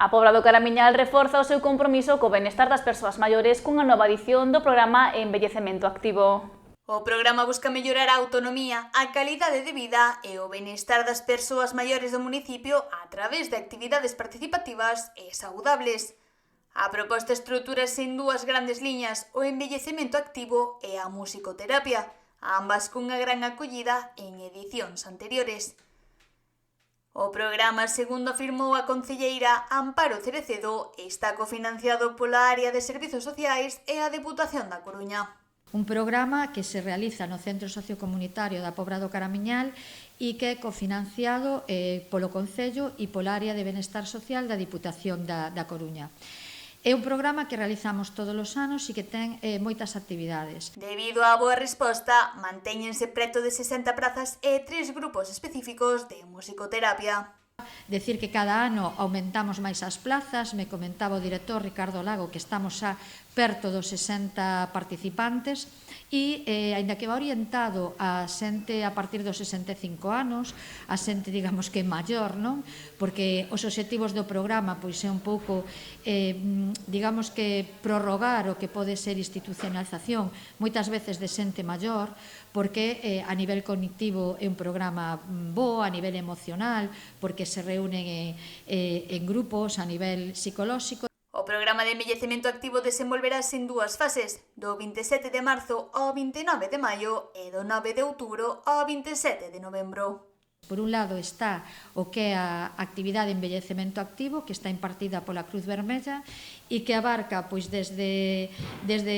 A Pobra do Caramiñal reforza o seu compromiso co benestar das persoas maiores cunha nova edición do programa Envellecemento Activo. O programa busca mellorar a autonomía, a calidade de vida e o benestar das persoas maiores do municipio a través de actividades participativas e saudables. A proposta estrutúrase en dúas grandes liñas, o envellecemento activo e a musicoterapia, ambas cunha gran acollida en edicións anteriores. O programa, segundo afirmou a concelleira Amparo Cerecedo, está cofinanciado pola Área de Servizos Sociais e a Deputación da Coruña. Un programa que se realiza no Centro Sociocomunitario da Pobra do Caramiñal e que é cofinanciado polo Concello e pola Área de Benestar Social da Diputación da Coruña. É un programa que realizamos todos os anos e que ten moitas actividades. Debido á boa resposta, mantéñense preto de 60 prazas e 3 grupos específicos de musicoterapia. Decir que cada ano aumentamos máis as plazas, me comentaba o director Ricardo Lago que estamos xa perto dos 60 participantes e, aínda que va orientado a xente a partir dos 65 anos, a xente, digamos que maior, non? Porque os obxectivos do programa pois é un pouco, digamos que prorrogar o que pode ser institucionalización moitas veces de xente maior, porque a nivel cognitivo é un programa bo, a nivel emocional, porque se reúnen en grupos a nivel psicolóxico. O programa de envellecemento activo desenvolverase en dúas fases, do 27 de marzo ao 29 de maio e do 9 de outubro ao 27 de novembro. Por un lado está o que é a actividade de envellecemento activo, que está impartida pola Cruz Vermella e que abarca pois desde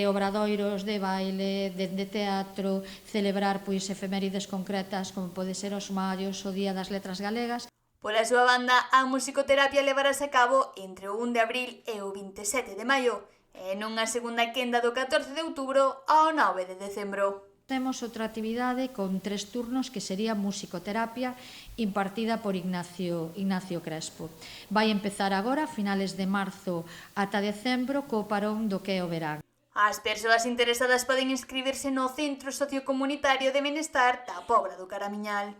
obradoiros de baile, de teatro, celebrar pois efemérides concretas como pode ser os Mallos, o Día das Letras Galegas. Pola súa banda, a musicoterapia levarase a cabo entre o 1 de abril e o 27 de maio, e nunha segunda quenda do 14 de outubro ao 9 de decembro. Temos outra actividade con 3 turnos que sería musicoterapia impartida por Ignacio Crespo. Vai empezar agora, a finales de marzo ata decembro, co parón do que é o verán. As persoas interesadas poden inscribirse no Centro Sociocomunitario de Benestar da Pobra do Caramiñal.